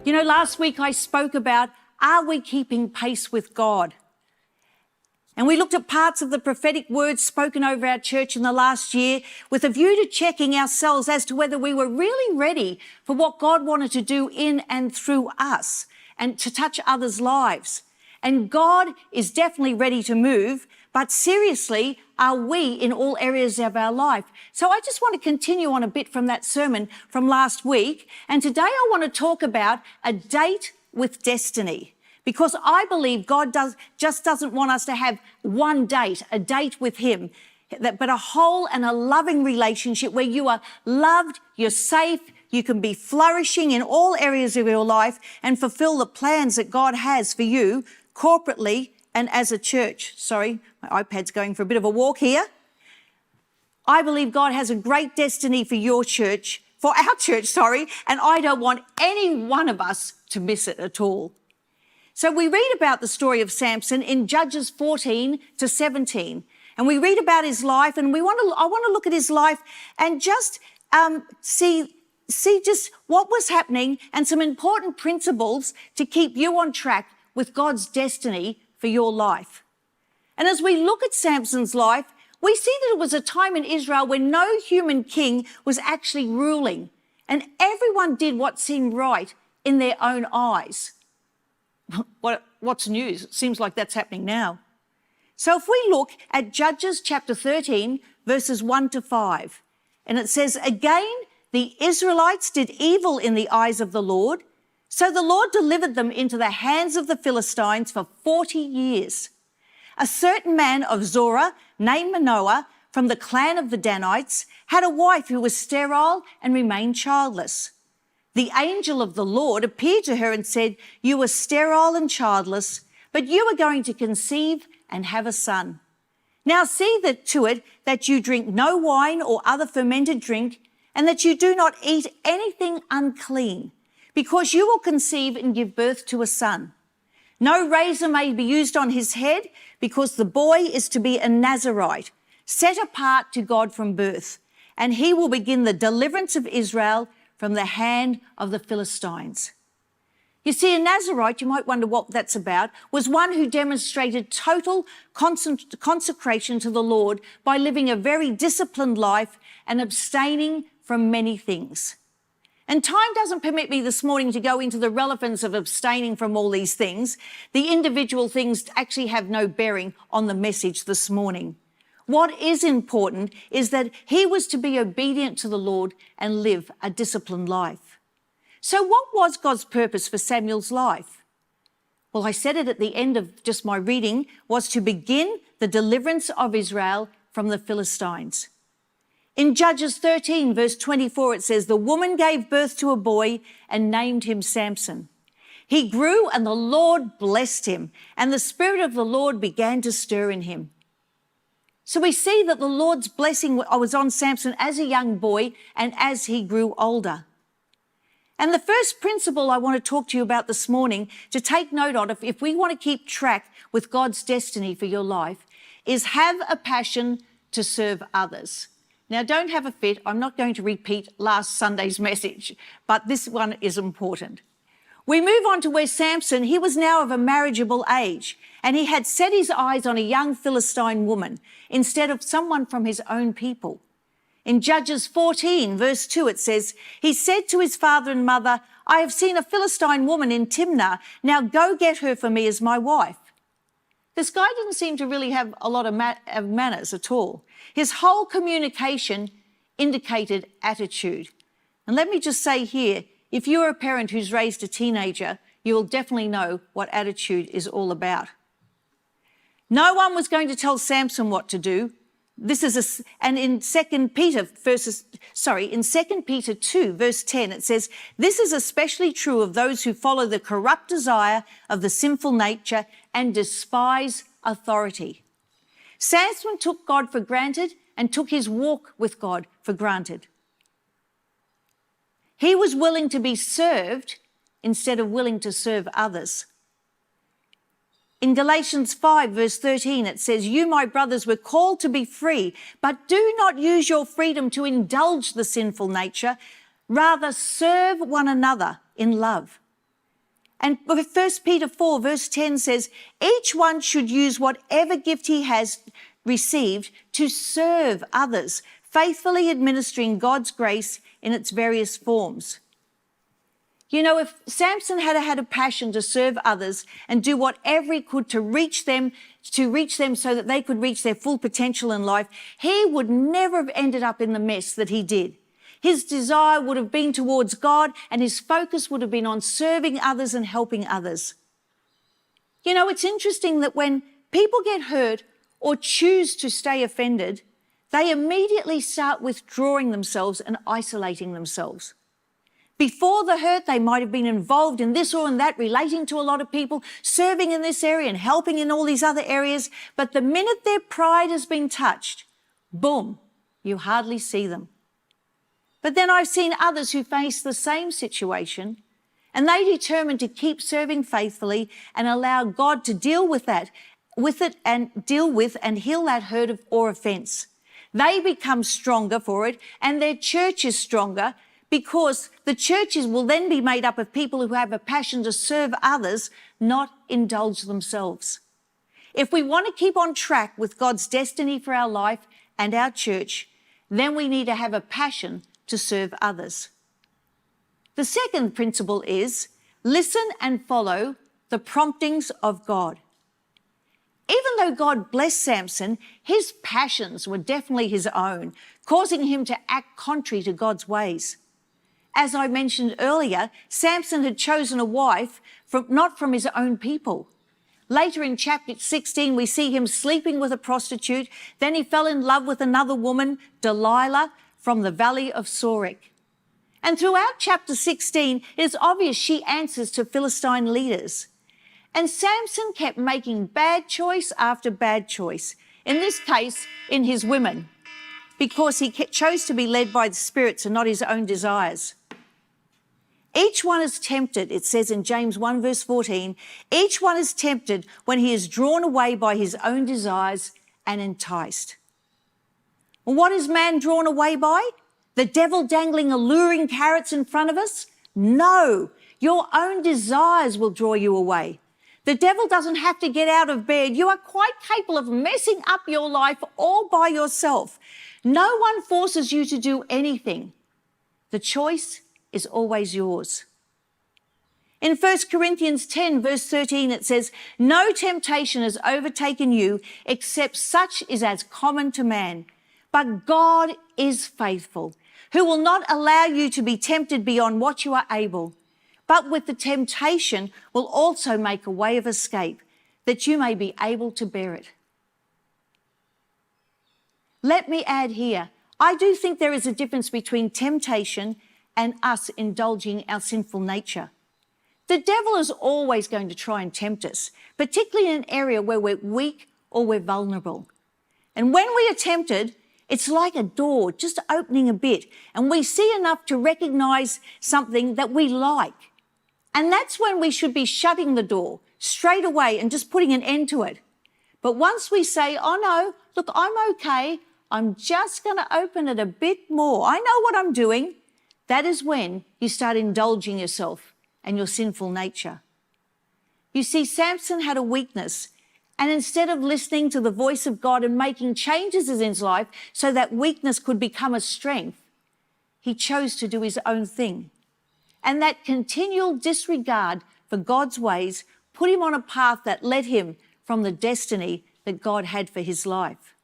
You know, last week I spoke about, are we keeping pace with God? And we looked at parts of the prophetic words spoken over our church in the last year with a view to checking ourselves as to whether we were really ready for what God wanted to do in and through us and to touch others' lives. And God is definitely ready to move, but seriously, are we in all areas of our life? So I just want to continue on a bit from that sermon from last week. And today I want to talk about a date with destiny, because I believe God just doesn't want us to have one date, a date with him, but a whole and a loving relationship where you are loved, you're safe, you can be flourishing in all areas of your life and fulfill the plans that God has for you corporately and as a church. Sorry, my iPad's going for a bit of a walk here. I believe God has a great destiny for your church, for our church, and I don't want any one of us to miss it at all. So we read about the story of Samson in Judges 14 to 17, and we read about his life, and I want to look at his life and just see just what was happening and some important principles to keep you on track with God's destiny for your life. And as we look at Samson's life, we see that it was a time in Israel when no human king was actually ruling, and everyone did what seemed right in their own eyes. What's news? It seems like that's happening now. So if we look at Judges chapter 13, verses 1 to 5, and it says, "Again, the Israelites did evil in the eyes of the Lord, so the Lord delivered them into the hands of the Philistines for 40 years. A certain man of Zorah, named Manoah, from the clan of the Danites, had a wife who was sterile and remained childless. The angel of the Lord appeared to her and said, 'You are sterile and childless, but you are going to conceive and have a son. Now see to it that you drink no wine or other fermented drink, and that you do not eat anything unclean, because you will conceive and give birth to a son. No razor may be used on his head, because the boy is to be a Nazirite, set apart to God from birth, and he will begin the deliverance of Israel from the hand of the Philistines.'" You see, a Nazirite, you might wonder what that's about, was one who demonstrated total consecration to the Lord by living a very disciplined life and abstaining from many things. And time doesn't permit me this morning to go into the relevance of abstaining from all these things. The individual things actually have no bearing on the message this morning. What is important is that he was to be obedient to the Lord and live a disciplined life. So what was God's purpose for Samuel's life? Well, I said it at the end of just my reading, was to begin the deliverance of Israel from the Philistines. In Judges 13, verse 24, it says, "The woman gave birth to a boy and named him Samson. He grew and the Lord blessed him, and the Spirit of the Lord began to stir in him." So we see that the Lord's blessing was on Samson as a young boy and as he grew older. And the first principle I want to talk to you about this morning, to take note of if we want to keep track with God's destiny for your life, is have a passion to serve others. Now, don't have a fit. I'm not going to repeat last Sunday's message, but this one is important. We move on to where Samson, he was now of a marriageable age, and he had set his eyes on a young Philistine woman instead of someone from his own people. In Judges 14, verse 2, it says, "He said to his father and mother, 'I have seen a Philistine woman in Timnah. Now go get her for me as my wife.'" This guy didn't seem to really have a lot of manners at all. His whole communication indicated attitude. And let me just say here, if you're a parent who's raised a teenager, you will definitely know what attitude is all about. No one was going to tell Samson what to do. And in 2 Peter 2, verse 10, it says, "This is especially true of those who follow the corrupt desire of the sinful nature and despise authority." Samson took God for granted and took his walk with God for granted. He was willing to be served instead of willing to serve others. In Galatians 5, verse 13, it says, "You, my brothers, were called to be free, but do not use your freedom to indulge the sinful nature. Rather, serve one another in love. And 1 Peter 4 verse 10 says, each one should use whatever gift he has received to serve others, faithfully administering God's grace in its various forms. You know, if Samson had had a passion to serve others and do whatever he could to reach them so that they could reach their full potential in life, he would never have ended up in the mess that he did. His desire would have been towards God, and his focus would have been on serving others and helping others. You know, it's interesting that when people get hurt or choose to stay offended, they immediately start withdrawing themselves and isolating themselves. Before the hurt, they might have been involved in this or in that, relating to a lot of people, serving in this area and helping in all these other areas. But the minute their pride has been touched, boom, you hardly see them. But then I've seen others who face the same situation, and they determine to keep serving faithfully and allow God to deal with it and deal with and heal that hurt or offense. They become stronger for it, and their church is stronger, because the churches will then be made up of people who have a passion to serve others, not indulge themselves. If we want to keep on track with God's destiny for our life and our church, then we need to have a passion to serve others. The second principle is listen and follow the promptings of God. Even though God blessed Samson, his passions were definitely his own, causing him to act contrary to God's ways. As I mentioned earlier, Samson had chosen a wife not from his own people. Later in chapter 16, we see him sleeping with a prostitute. Then he fell in love with another woman, Delilah, from the valley of Sorek. And throughout chapter 16, it is obvious she answers to Philistine leaders. And Samson kept making bad choice after bad choice, in this case, in his women, because he chose to be led by the spirits and not his own desires. Each one is tempted, it says in James 1 verse 14, each one is tempted when he is drawn away by his own desires and enticed. And what is man drawn away by? The devil dangling alluring carrots in front of us? No, your own desires will draw you away. The devil doesn't have to get out of bed. You are quite capable of messing up your life all by yourself. No one forces you to do anything. The choice is always yours. In 1 Corinthians 10 verse 13, it says, no temptation has overtaken you except such is as common to man. But God is faithful, who will not allow you to be tempted beyond what you are able, but with the temptation will also make a way of escape, that you may be able to bear it. Let me add here, I do think there is a difference between temptation and us indulging our sinful nature. The devil is always going to try and tempt us, particularly in an area where we're weak or we're vulnerable. And when we are tempted, it's like a door just opening a bit, and we see enough to recognize something that we like. And that's when we should be shutting the door straight away and just putting an end to it. But once we say, oh no, look, I'm okay, I'm just going to open it a bit more, I know what I'm doing, that is when you start indulging yourself and your sinful nature. You see, Samson had a weakness, and instead of listening to the voice of God and making changes in his life so that weakness could become a strength, he chose to do his own thing. And that continual disregard for God's ways put him on a path that led him from the destiny that God had for his life.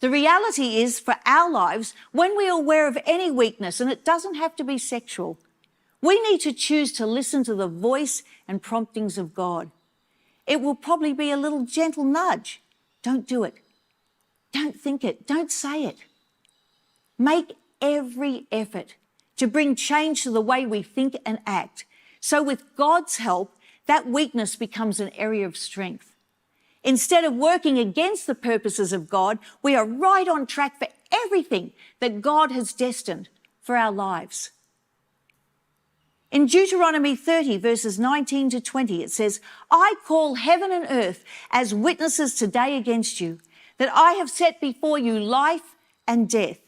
The reality is, for our lives, when we are aware of any weakness, and it doesn't have to be sexual, we need to choose to listen to the voice and promptings of God. It will probably be a little gentle nudge. Don't do it. Don't think it. Don't say it. Make every effort to bring change to the way we think and act. So with God's help, that weakness becomes an area of strength. Instead of working against the purposes of God, we are right on track for everything that God has destined for our lives. In Deuteronomy 30, verses 19 to 20, it says, I call heaven and earth as witnesses today against you, that I have set before you life and death,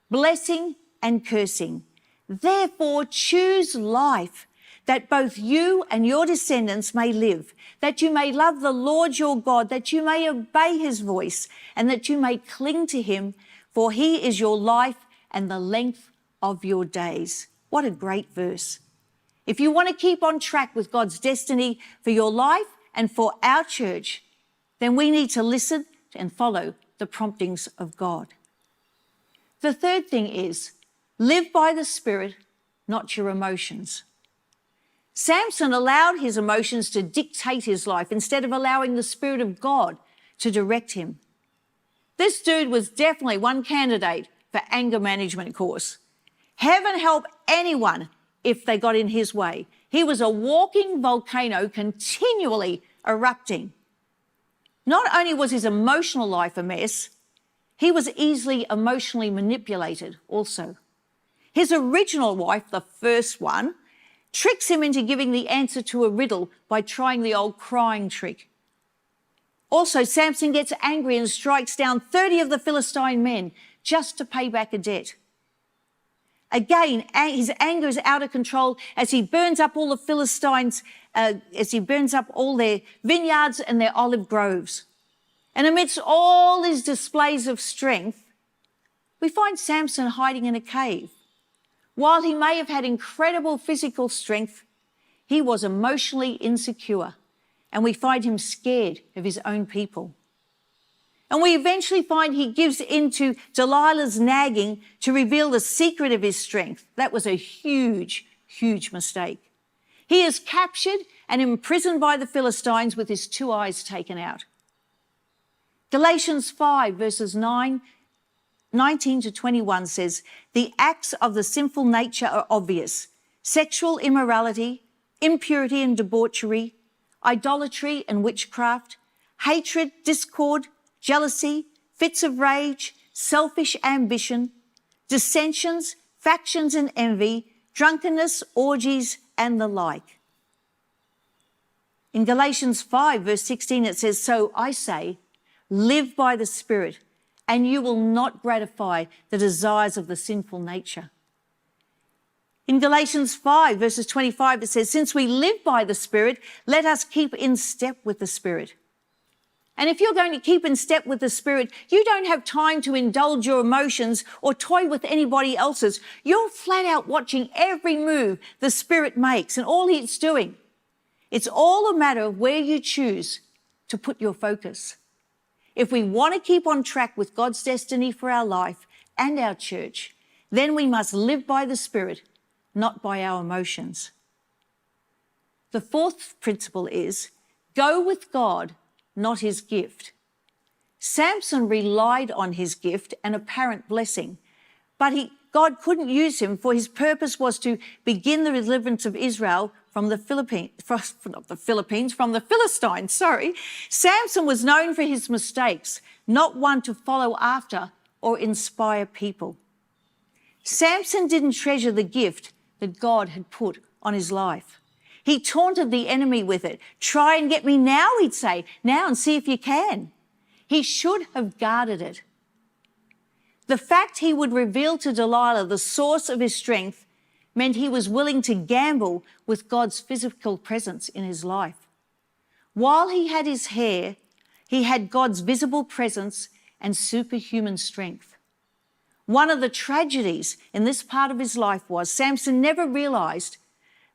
blessing and cursing. Therefore choose life, that both you and your descendants may live, that you may love the Lord your God, that you may obey his voice, and that you may cling to him, for he is your life and the length of your days. What a great verse. If you want to keep on track with God's destiny for your life and for our church, then we need to listen and follow the promptings of God. The third thing is, live by the Spirit, not your emotions. Samson allowed his emotions to dictate his life instead of allowing the Spirit of God to direct him. This dude was definitely one candidate for anger management course. Heaven help anyone if they got in his way. He was a walking volcano continually erupting. Not only was his emotional life a mess, he was easily emotionally manipulated also. His original wife, the first one, tricks him into giving the answer to a riddle by trying the old crying trick. Also, Samson gets angry and strikes down 30 of the Philistine men just to pay back a debt. Again, his anger is out of control as he burns up all the Philistines, as he burns up all their vineyards and their olive groves. And amidst all his displays of strength, we find Samson hiding in a cave. While he may have had incredible physical strength, he was emotionally insecure, and we find him scared of his own people. And we eventually find he gives in to Delilah's nagging to reveal the secret of his strength. That was a huge, huge mistake. He is captured and imprisoned by the Philistines with his 2 eyes taken out. Galatians 5 verses 19 to 21 says, the acts of the sinful nature are obvious: sexual immorality, impurity and debauchery, idolatry and witchcraft, hatred, discord, jealousy, fits of rage, selfish ambition, dissensions, factions and envy, drunkenness, orgies, and the like. In Galatians 5 verse 16 it says, so I say, live by the Spirit, and you will not gratify the desires of the sinful nature. In Galatians 5 verses 25 it says, since we live by the Spirit, let us keep in step with the Spirit. And if you're going to keep in step with the Spirit, you don't have time to indulge your emotions or toy with anybody else's. You're flat out watching every move the Spirit makes and all it's doing. It's all a matter of where you choose to put your focus. If we want to keep on track with God's destiny for our life and our church, then we must live by the Spirit, not by our emotions. The fourth principle is, go with God, not his gift. Samson relied on his gift and apparent blessing, but God couldn't use him, for his purpose was to begin the deliverance of Israel from the Philistines. Samson was known for his mistakes, not one to follow after or inspire people. Samson didn't treasure the gift that God had put on his life. He taunted the enemy with it. Try and get me now, he'd say. Now and see if you can. He should have guarded it. The fact he would reveal to Delilah the source of his strength meant he was willing to gamble with God's physical presence in his life. While he had his hair, he had God's visible presence and superhuman strength. One of the tragedies in this part of his life was Samson never realized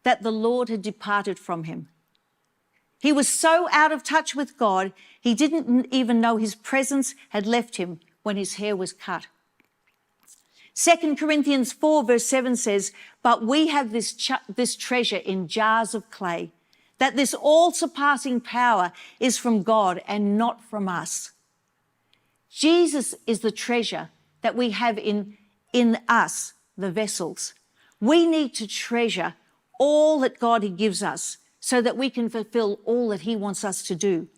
that the Lord had departed from him. He was so out of touch with God, he didn't even know his presence had left him when his hair was cut. 2 Corinthians 4 verse 7 says, but we have this treasure in jars of clay, that this all-surpassing power is from God and not from us. Jesus is the treasure that we have in us, the vessels. We need to treasure all that God gives us so that we can fulfill all that he wants us to do.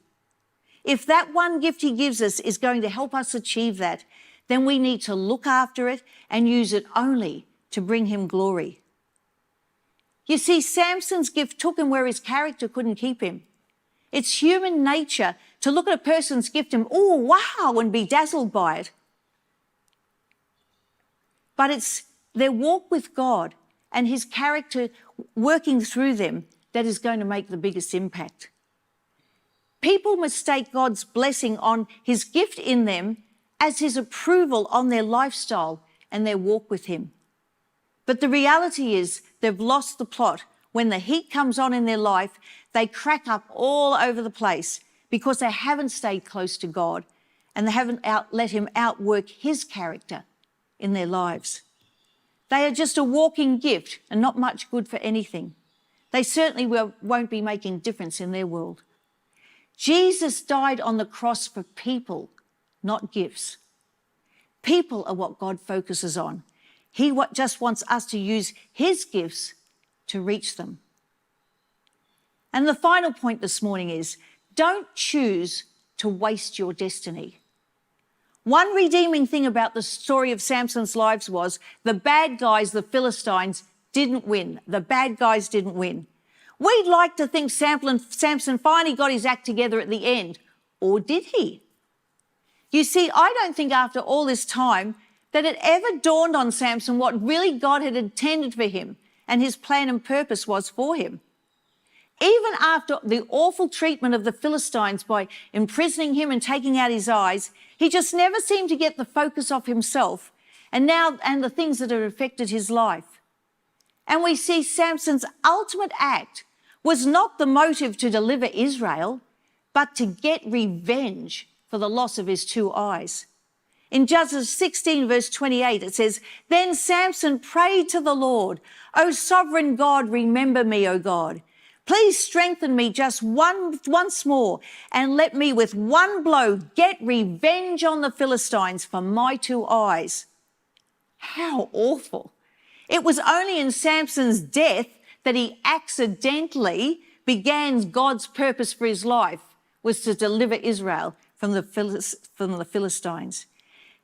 If that one gift he gives us is going to help us achieve that, then we need to look after it and use it only to bring him glory. You see, Samson's gift took him where his character couldn't keep him. It's human nature to look at a person's gift and, oh, wow, and be dazzled by it. But it's their walk with God and his character working through them that is going to make the biggest impact. People mistake God's blessing on his gift in them as his approval on their lifestyle and their walk with him. But the reality is they've lost the plot. When the heat comes on in their life, they crack up all over the place because they haven't stayed close to God and they haven't let him outwork his character in their lives. They are just a walking gift and not much good for anything. They certainly won't be making a difference in their world. Jesus died on the cross for people, not gifts. People are what God focuses on. He just wants us to use his gifts to reach them. And the final point this morning is, don't choose to waste your destiny. One redeeming thing about the story of Samson's lives was the bad guys, the Philistines, didn't win. The bad guys didn't win. We'd like to think Samson finally got his act together at the end. Or did he? You see, I don't think after all this time that it ever dawned on Samson what really God had intended for him and his plan and purpose was for him. Even after the awful treatment of the Philistines by imprisoning him and taking out his eyes, he just never seemed to get the focus off himself and the things that had affected his life. And we see Samson's ultimate act was not the motive to deliver Israel, but to get revenge for the loss of his 2 eyes. In Judges 16, verse 28, it says, "Then Samson prayed to the Lord, 'O sovereign God, remember me, O God. Please strengthen me just once more and let me with one blow get revenge on the Philistines for my 2 eyes.'" How awful. It was only in Samson's death that he accidentally began God's purpose for his life, was to deliver Israel from the Philistines.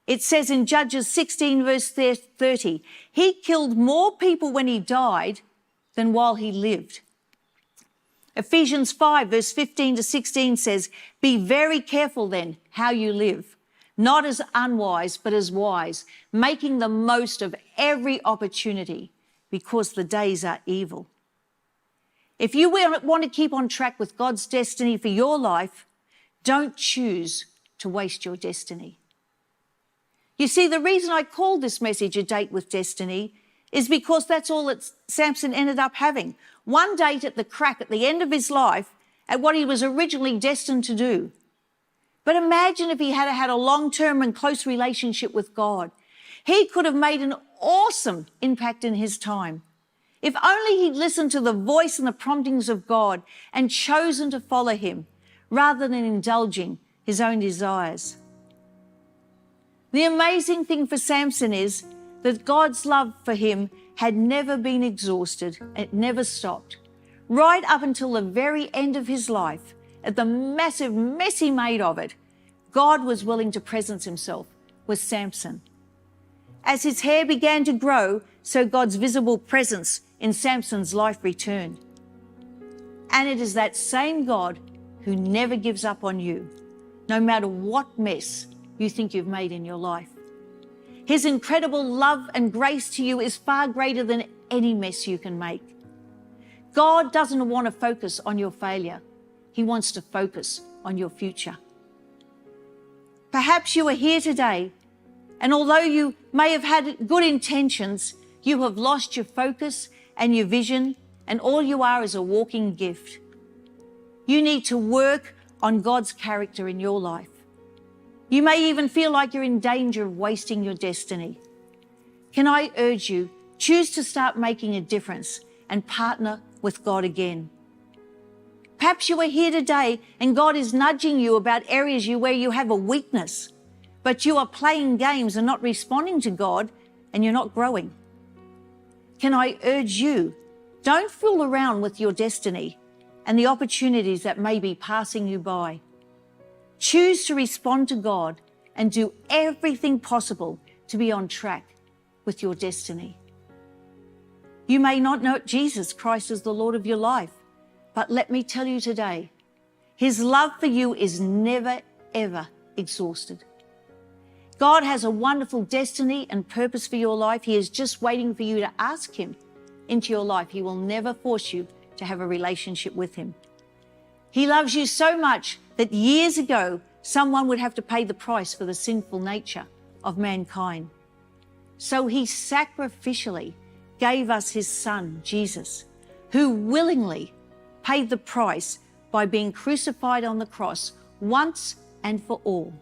It says in Judges 16, verse 30, he killed more people when he died than while he lived. Ephesians 5, verse 15 to 16 says, "Be very careful then how you live, not as unwise, but as wise, making the most of every opportunity because the days are evil." If you want to keep on track with God's destiny for your life, don't choose to waste your destiny. You see, the reason I called this message A Date with Destiny is because that's all that Samson ended up having. One date at the crack at the end of his life at what he was originally destined to do. But imagine if he had had a long-term and close relationship with God. He could have made an awesome impact in his time. If only he'd listened to the voice and the promptings of God and chosen to follow him rather than indulging his own desires. The amazing thing for Samson is that God's love for him had never been exhausted. It never stopped. Right up until the very end of his life, at the massive mess he made of it, God was willing to presence himself with Samson. As his hair began to grow, so God's visible presence in Samson's life returned. And it is that same God who never gives up on you, no matter what mess you think you've made in your life. His incredible love and grace to you is far greater than any mess you can make. God doesn't want to focus on your failure. He wants to focus on your future. Perhaps you are here today, and although you may have had good intentions, you have lost your focus and your vision, and all you are is a walking gift. You need to work on God's character in your life. You may even feel like you're in danger of wasting your destiny. Can I urge you, choose to start making a difference and partner with God again. Perhaps you are here today and God is nudging you about areas where you have a weakness, but you are playing games and not responding to God and you're not growing. Can I urge you, don't fool around with your destiny and the opportunities that may be passing you by. Choose to respond to God and do everything possible to be on track with your destiny. You may not know Jesus Christ as the Lord of your life, but let me tell you today, His love for you is never, ever exhausted. God has a wonderful destiny and purpose for your life. He is just waiting for you to ask Him into your life. He will never force you to have a relationship with him. He loves you so much that years ago, someone would have to pay the price for the sinful nature of mankind. So he sacrificially gave us his son, Jesus, who willingly paid the price by being crucified on the cross once and for all,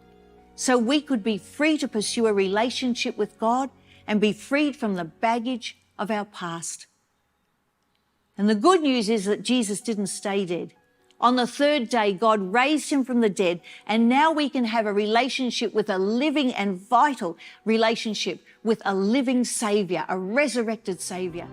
so we could be free to pursue a relationship with God and be freed from the baggage of our past. And the good news is that Jesus didn't stay dead. On the third day, God raised him from the dead, and now we can have a relationship with a living and vital relationship with a living Savior, a resurrected Savior.